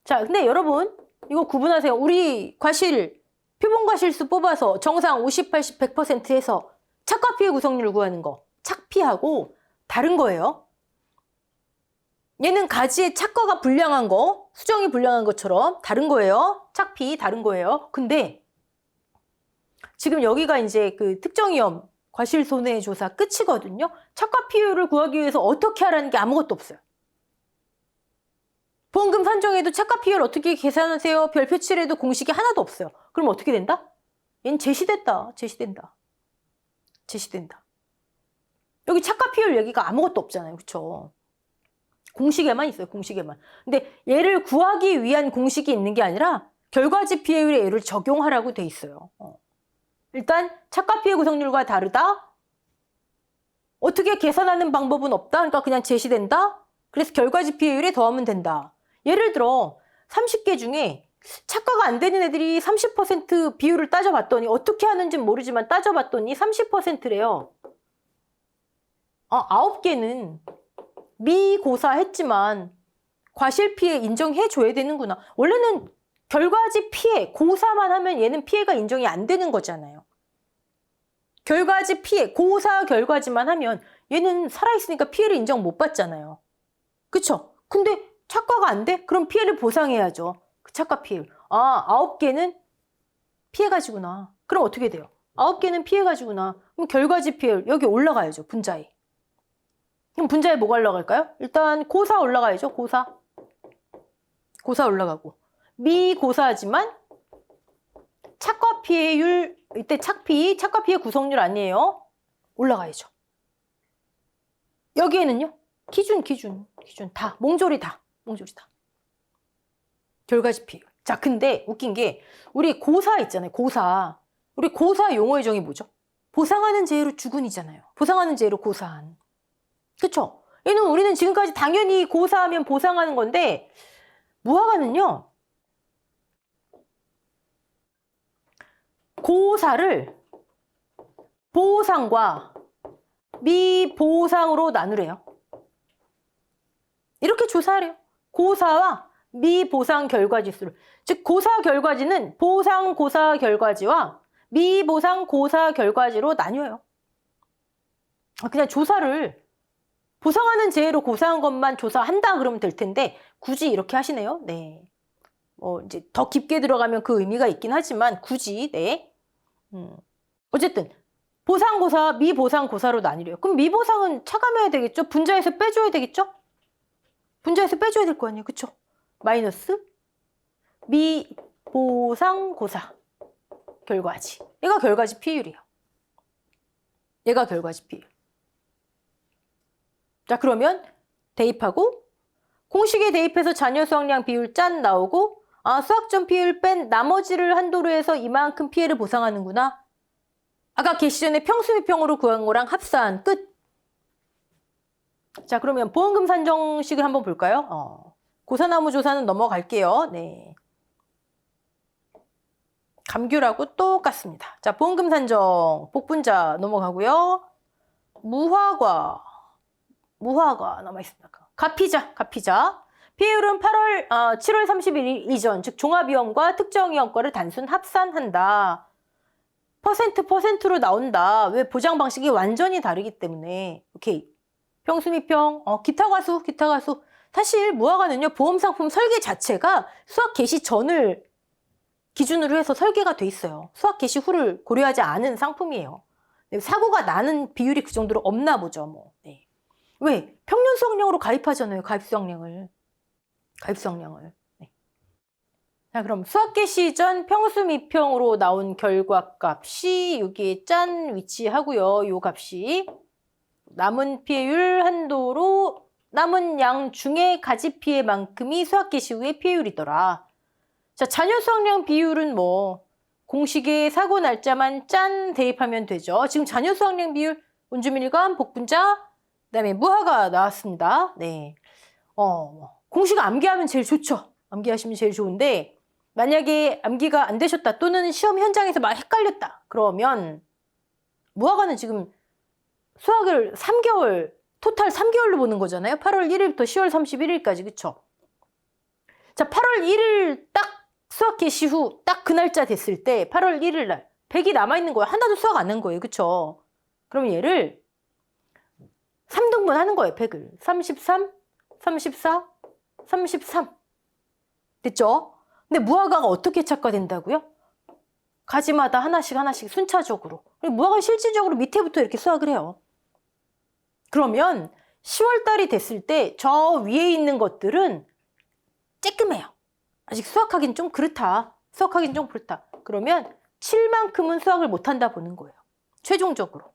자, 근데 여러분 이거 구분하세요. 우리 과실 표본과실수 뽑아서 정상 50, 80, 100% 해서 착과 피해 구성률 구하는 거 착피하고 다른 거예요. 얘는 가지의 착과가 불량한 거, 수정이 불량한 것처럼 다른 거예요. 착피 다른 거예요. 근데 지금 여기가 이제 그 특정위험 과실 손해 조사 끝이거든요. 착과 피해율을 구하기 위해서 어떻게 하라는 게 아무것도 없어요. 보험금 산정에도 착과 피해율 어떻게 계산하세요? 별표 칠해도 공식이 하나도 없어요. 그럼 어떻게 된다? 얘는 제시된다. 여기 착과 피해율 얘기가 아무것도 없잖아요. 그렇죠? 공식에만 있어요. 공식에만. 근데 얘를 구하기 위한 공식이 있는 게 아니라 결과지 피해율에 얘를 적용하라고 돼 있어요. 일단 착과 피해 구성률과 다르다. 어떻게 계산하는 방법은 없다. 그러니까 그냥 제시된다. 그래서 결과지 피해율에 더하면 된다. 예를 들어 30개 중에 착과가 안 되는 애들이 30% 비율을 따져봤더니 어떻게 하는지는 모르지만 따져봤더니 30%래요. 9개는 미고사했지만 과실 피해 인정해줘야 되는구나. 원래는 결과지 피해, 고사만 하면 얘는 피해가 인정이 안 되는 거잖아요. 결과지 피해, 고사 결과지만 하면 얘는 살아있으니까 피해를 인정 못 받잖아요. 그쵸? 근데 착과가 안 돼? 그럼 피해를 보상해야죠. 그 착과 피해율. 9개는 피해가지구나. 그럼 어떻게 돼요? 9개는 피해가지구나. 그럼 결과지 피해율 여기 올라가야죠. 분자에. 그럼 분자에 뭐가 올라갈까요? 일단 고사 올라가야죠. 고사 올라가고. 미고사지만 착과 피해율, 이때 착과 피해 구성률 아니에요. 올라가야죠. 여기에는요. 기준 다. 몽졸이 다. 결과지 피해율. 자, 근데 웃긴 게 우리 고사 있잖아요. 고사. 우리 고사 용어의 정의 뭐죠? 보상하는 죄로 주군이잖아요. 보상하는 죄로 고사한. 그쵸? 얘는 우리는 지금까지 당연히 고사하면 보상하는 건데 무화과는요. 고사를 보상과 미보상으로 나누래요. 이렇게 조사하래요. 고사와 미보상 결과지수를. 즉 고사 결과지는 보상 고사 결과지와 미보상 고사 결과지로 나뉘어요. 그냥 조사를 보상하는 재해로 고사한 것만 조사한다 그러면 될 텐데 굳이 이렇게 하시네요. 네. 이제 더 깊게 들어가면 그 의미가 있긴 하지만 굳이 네. 어쨌든 보상고사, 미보상고사로 나뉘래요. 그럼 미보상은 차감해야 되겠죠? 분자에서 빼줘야 되겠죠? 분자에서 빼줘야 될 거 아니에요. 그쵸? 마이너스 미보상고사 결과지. 얘가 결과지 피해율이에요. 얘가 결과지 피해율. 자, 그러면 대입하고 공식에 대입해서 자녀 수확량 비율 짠 나오고 수확전 피해율 뺀 나머지를 한도로 해서 이만큼 피해를 보상하는구나. 아까 개시 전에 평수비평으로 구한 거랑 합산 끝. 자, 그러면 보험금 산정식을 한번 볼까요? 고사나무 조사는 넘어갈게요. 네. 감귤하고 똑같습니다. 자, 보험금 산정 복분자 넘어가고요. 무화과 남아있습니다. 가피자. 피해율은 7월 30일 이전, 즉 종합위험과 특정위험과를 단순 합산한다. 퍼센트로 나온다. 왜? 보장 방식이 완전히 다르기 때문에. 오케이. 평수미평, 기타 가수. 사실 무화과는요, 보험상품 설계 자체가 수확 개시 전을 기준으로 해서 설계가 돼 있어요. 수확 개시 후를 고려하지 않은 상품이에요. 사고가 나는 비율이 그 정도로 없나 보죠. 뭐. 네. 왜? 평년 수확량으로 가입하잖아요. 가입수확량을. 자, 그럼 수학 개시 전 평수 미평으로 나온 결과값이 여기에 짠 위치하고요. 요 값이 남은 피해율 한도로 남은 양 중에 가지 피해만큼이 수학 개시 후의 피해율이더라. 자, 잔여 수학량 비율은 뭐 공식에 사고 날짜만 짠 대입하면 되죠. 지금 잔여 수학량 비율 원주밀감, 복분자, 그다음에 무화가 나왔습니다. 네. 공식 암기하면 제일 좋죠. 암기하시면 제일 좋은데 만약에 암기가 안 되셨다 또는 시험 현장에서 막 헷갈렸다 그러면 무화과는 지금 수학을 3개월 토탈 3개월로 보는 거잖아요. 8월 1일부터 10월 31일까지 그쵸? 자, 8월 1일 딱 수학 개시 후 딱 그 날짜 됐을 때 8월 1일 날 100이 남아있는 거예요. 하나도 수학 안 한 거예요. 그쵸? 그럼 얘를 3등분 하는 거예요. 100을 33, 34, 33 됐죠? 근데 무화과가 어떻게 착과된다고요? 가지마다 하나씩 하나씩 순차적으로. 무화과 실질적으로 밑에부터 이렇게 수학을 해요. 그러면 10월 달이 됐을 때 저 위에 있는 것들은 쬐끔해요. 아직 수학하긴 좀 그렇다. 수학하긴 좀 그렇다. 그러면 7만큼은 수학을 못한다 보는 거예요. 최종적으로.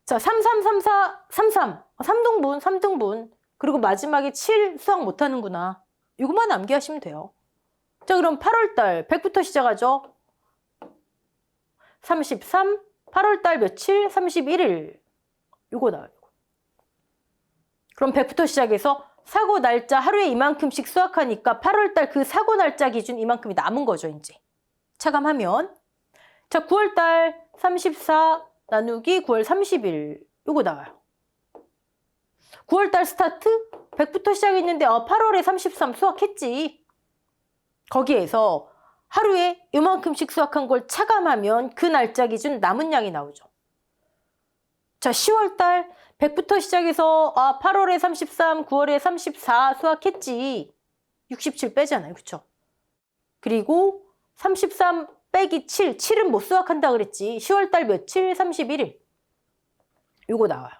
자, 33, 34, 33. 3등분, 3등분. 그리고 마지막에 7 수학 못하는구나. 이것만 암기하시면 돼요. 자, 그럼 8월달 100부터 시작하죠. 33, 8월달 며칠? 31일. 요거 나와요. 그럼 100부터 시작해서 사고 날짜 하루에 이만큼씩 수학하니까 8월달 그 사고 날짜 기준 이만큼이 남은 거죠, 이제. 차감하면. 자, 9월달 34 나누기 9월 30일. 요거 나와요. 9월달 스타트? 100부터 시작했는데 8월에 33 수학했지. 거기에서 하루에 요만큼씩 수학한 걸 차감하면 그 날짜 기준 남은 양이 나오죠. 자, 10월달 100부터 시작해서 8월에 33, 9월에 34 수학했지. 67 빼잖아요. 그쵸? 그리고 33 빼기 7, 7은 못 수학한다 그랬지. 10월달 며칠? 31일. 요거 나와요.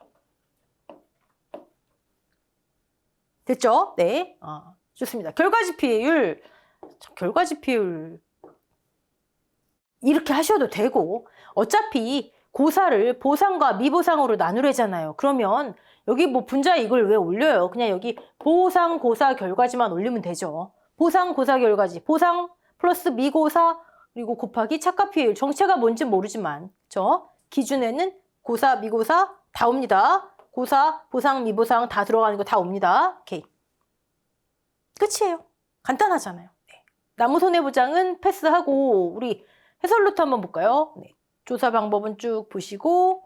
됐죠? 네. 좋습니다. 결과지피율. 결과지피율 이렇게 하셔도 되고 어차피 고사를 보상과 미보상으로 나누래잖아요. 그러면 여기 뭐 분자에 이걸 왜 올려요? 그냥 여기 보상, 고사, 결과지만 올리면 되죠. 보상, 고사, 결과지. 보상 플러스 미고사 그리고 곱하기 착각피해율. 정체가 뭔지 모르지만 그쵸? 기준에는 고사, 미고사 다 옵니다. 고사, 보상, 미보상 다 들어가는 거 다 옵니다. 오케이. 끝이에요. 간단하잖아요. 네. 나무손해보장은 패스하고 우리 해설 노트 한번 볼까요? 네. 조사 방법은 쭉 보시고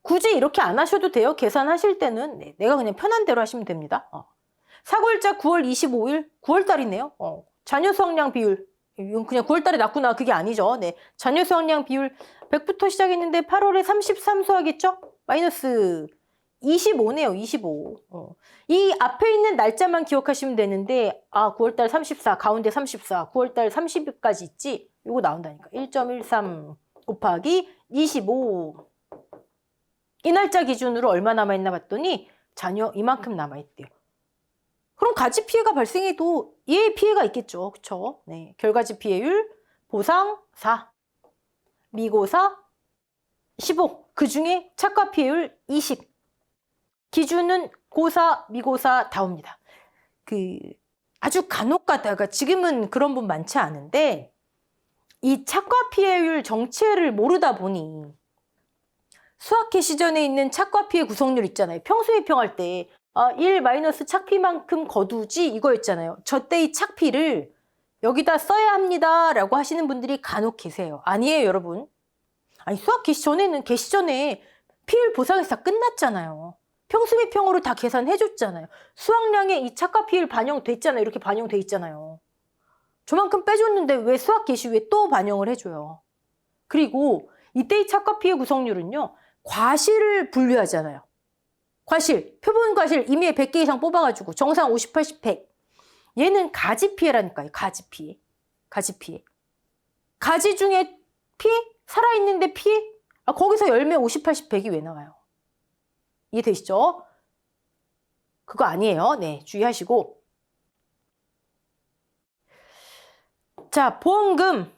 굳이 이렇게 안 하셔도 돼요. 계산하실 때는 네, 내가 그냥 편한 대로 하시면 됩니다. 사고일자 9월 25일 9월달이네요. 잔여 수학량 비율 이건 그냥 9월달에 났구나 그게 아니죠. 네, 잔여 수학량 비율 100부터 시작했는데 8월에 33 수학했죠? 마이너스 25네요. 25. 이 앞에 있는 날짜만 기억하시면 되는데 9월달 34, 가운데 34, 9월달 30일까지 있지? 이거 나온다니까. 1.13 곱하기 25. 이 날짜 기준으로 얼마 남아있나 봤더니 잔여 이만큼 남아있대요. 그럼 가지 피해가 발생해도 얘의 피해가 있겠죠. 그쵸? 네. 결과지 피해율, 보상 4, 미고사 15. 그 중에 착과 피해율 20. 기준은 고사, 미고사 다 옵니다. 아주 간혹 가다가 지금은 그런 분 많지 않은데 이 착과 피해율 정체를 모르다 보니 수학 개시전에 있는 착과 피해 구성률 있잖아요. 평수 비평할 때 1 마이너스 착피만큼 거두지 이거였잖아요. 저 때 이 착피를 여기다 써야 합니다 라고 하시는 분들이 간혹 계세요. 아니에요, 여러분. 아니 수학 개시전에 피해율 보상에서 다 끝났잖아요. 평수비평으로 다 계산해줬잖아요. 수학량에 이 착과 피해율 반영됐잖아요. 이렇게 반영돼 있잖아요. 저만큼 빼줬는데 왜 수학 개시 후에 또 반영을 해줘요. 그리고 이때의 착과 피해 구성률은요. 과실을 분류하잖아요. 과실, 표본 과실 임의에 100개 이상 뽑아가지고 정상 50, 80, 100. 얘는 가지 피해라니까요. 가지 피해. 가지 피해. 가지 중에 피해? 살아있는데 피해? 거기서 열매 50, 80, 100이 왜 나와요? 이해되시죠? 그거 아니에요. 네, 주의하시고. 자, 보험금.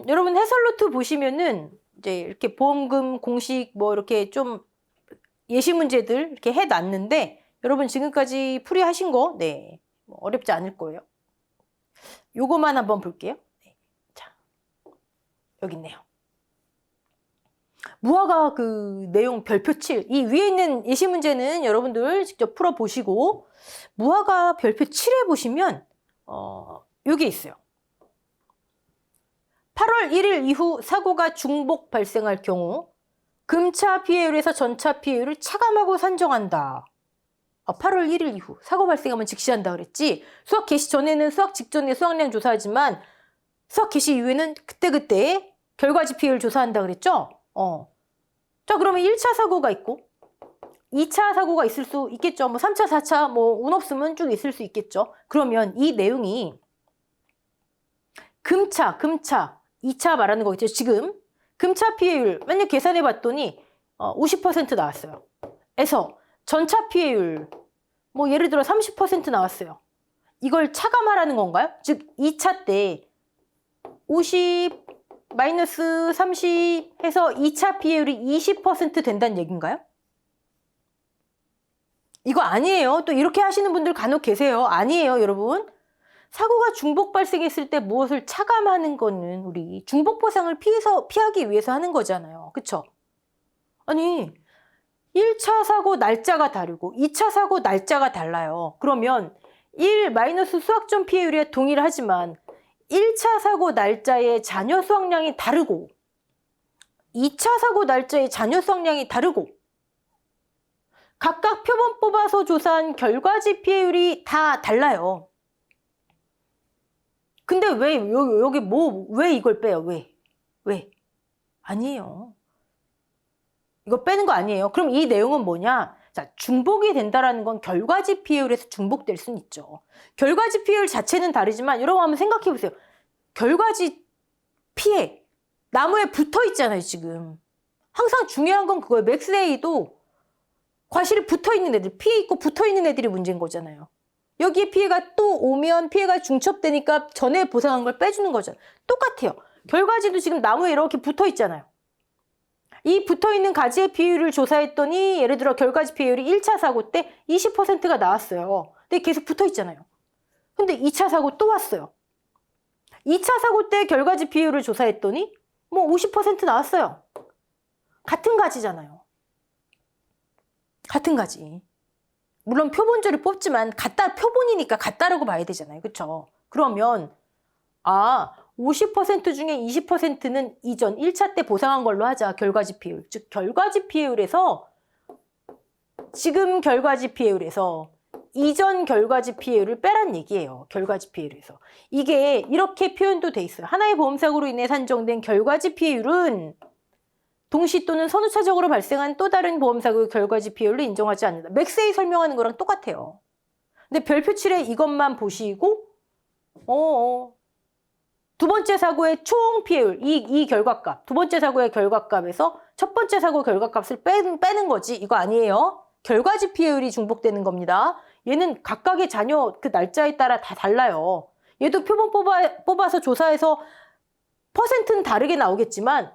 여러분 해설 노트 보시면은 이제 이렇게 보험금 공식 뭐 이렇게 좀 예시 문제들 이렇게 해놨는데 여러분 지금까지 풀이하신 거, 네, 뭐 어렵지 않을 거예요. 요거만 한번 볼게요. 네. 자, 여기 있네요. 무화과 그 내용 별표 7. 이 위에 있는 예시 문제는 여러분들 직접 풀어보시고 무화과 별표 7에 보시면 여기 있어요. 8월 1일 이후 사고가 중복 발생할 경우 금차 피해율에서 전차 피해율을 차감하고 산정한다. 8월 1일 이후 사고 발생하면 즉시한다 그랬지. 수학 개시 전에는 수학 직전에 수학량 조사하지만 수학 개시 이후에는 그때그때 결과지 피해율 조사한다 그랬죠. 자, 그러면 1차 사고가 있고 2차 사고가 있을 수 있겠죠. 뭐 3차, 4차 뭐 운 없으면 쭉 있을 수 있겠죠. 그러면 이 내용이 금차, 2차 말하는 거겠죠. 지금 금차 피해율 맨날 계산해 봤더니 50% 나왔어요. 에서 전차 피해율 뭐 예를 들어 30% 나왔어요. 이걸 차감하라는 건가요? 즉 2차 때 50 마이너스 30 해서 2차 피해율이 20% 된다는 얘기인가요? 이거 아니에요. 또 이렇게 하시는 분들 간혹 계세요. 아니에요, 여러분. 사고가 중복 발생했을 때 무엇을 차감하는 거는 우리 중복 보상을 피하기 위해서 하는 거잖아요. 그쵸? 아니 1차 사고 날짜가 다르고 2차 사고 날짜가 달라요. 그러면 1 마이너스 수학점 피해율에 동일하지만 1차 사고 날짜의 잔여 수확량이 다르고 2차 사고 날짜의 잔여 수확량이 다르고 각각 표본 뽑아서 조사한 결과지 피해율이 다 달라요. 근데 왜 여기 왜 이걸 빼요? 왜? 아니에요. 이거 빼는 거 아니에요. 그럼 이 내용은 뭐냐? 자, 중복이 된다라는 건 결과지 피해율에서 중복될 수는 있죠. 결과지 피해율 자체는 다르지만 여러분 한번 생각해 보세요. 결과지 피해 나무에 붙어 있잖아요, 지금. 항상 중요한 건 그거예요. 맥스에이도 과실이 붙어 있는 애들, 피해 있고 붙어 있는 애들이 문제인 거잖아요. 여기에 피해가 또 오면 피해가 중첩되니까 전에 보상한 걸 빼주는 거잖아요. 똑같아요. 결과지도 지금 나무에 이렇게 붙어 있잖아요. 이 붙어있는 가지의 피해율을 조사했더니 예를 들어 결과지 피해율이 1차 사고 때 20%가 나왔어요. 근데 계속 붙어있잖아요. 근데 2차 사고 또 왔어요. 2차 사고 때 결과지 피해율을 조사했더니 뭐 50% 나왔어요. 같은 가지잖아요. 같은 가지. 물론 표본조를 뽑지만 표본이니까 같다라고 봐야 되잖아요. 그렇죠? 그러면 50% 중에 20%는 이전 1차 때 보상한 걸로 하자. 결과지 피해율. 즉 결과지 피해율에서 지금 결과지 피해율에서 이전 결과지 피해율을 빼란 얘기예요. 결과지 피해율에서. 이게 이렇게 표현도 돼 있어요. 하나의 보험사고로 인해 산정된 결과지 피해율은 동시 또는 선후차적으로 발생한 또 다른 보험사고의 결과지 피해율로 인정하지 않는다. 맥스에이 설명하는 거랑 똑같아요. 근데 별표 7에 이것만 보시고 두 번째 사고의 총 피해율, 이 결과값, 두 번째 사고의 결과값에서 첫 번째 사고 결과값을 빼는 거지. 이거 아니에요. 결과지 피해율이 중복되는 겁니다. 얘는 각각의 잔여 그 날짜에 따라 다 달라요. 얘도 표본 뽑아서 조사해서 퍼센트는 다르게 나오겠지만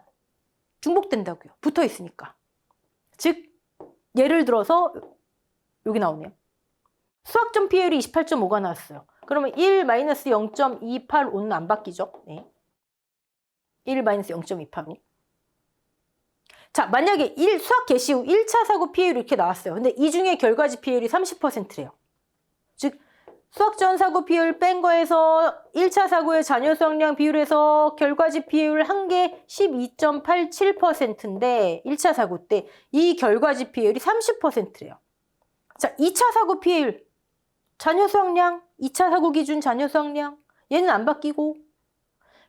중복된다고요. 붙어 있으니까. 즉 예를 들어서 여기 나오네요. 수학점 피해율이 28.5가 나왔어요. 그러면 1-0.285는 안 바뀌죠. 네. 1-0.285. 자, 만약에 수학 개시 후 1차 사고 피해율이 이렇게 나왔어요. 근데 이 중에 결과지 피해율이 30%래요. 즉 수학 전 사고 피해율 뺀 거에서 1차 사고의 잔여 수확량 비율에서 결과지 피해율 한 개 12.87%인데 1차 사고 때 이 결과지 피해율이 30%래요. 자, 2차 사고 피해율 잔여 수확량 2차 사고 기준 잔여 수확량 얘는 안 바뀌고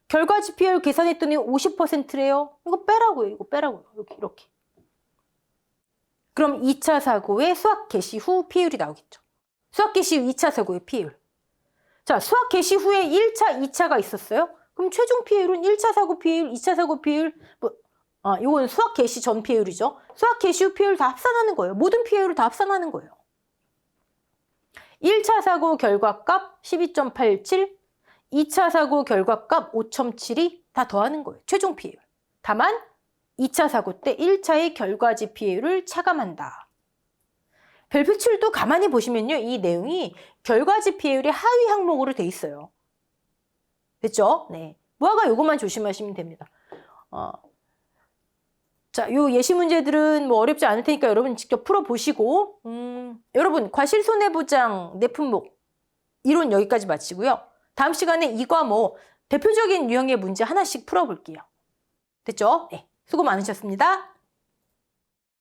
결과지 피해율 계산했더니 50%래요. 이거 빼라고요. 이거 빼라고요. 이렇게. 그럼 2차 사고의 수학 개시 후 피해율이 나오겠죠. 수학 개시 후 2차 사고의 피해율. 자, 수학 개시 후에 1차, 2차가 있었어요. 그럼 최종 피해율은 1차 사고 피해율, 2차 사고 피해율, 이건 수학 개시 전 피해율이죠. 수학 개시 후 피해율 다 합산하는 거예요. 모든 피해율을 다 합산하는 거예요. 1차 사고 결과값 12.87, 2차 사고 결과값 5.72 다 더하는 거예요. 최종 피해율. 다만 2차 사고 때 1차의 결과지 피해율을 차감한다. 별표출도 가만히 보시면요. 이 내용이 결과지 피해율이 하위 항목으로 돼 있어요. 됐죠? 네. 무화과 요것만 조심하시면 됩니다. 자, 요 예시 문제들은 뭐 어렵지 않을 테니까 여러분 직접 풀어보시고, 여러분, 과실손해보장 내품목 이론 여기까지 마치고요. 다음 시간에 이 과목 대표적인 유형의 문제 하나씩 풀어볼게요. 됐죠? 네. 수고 많으셨습니다.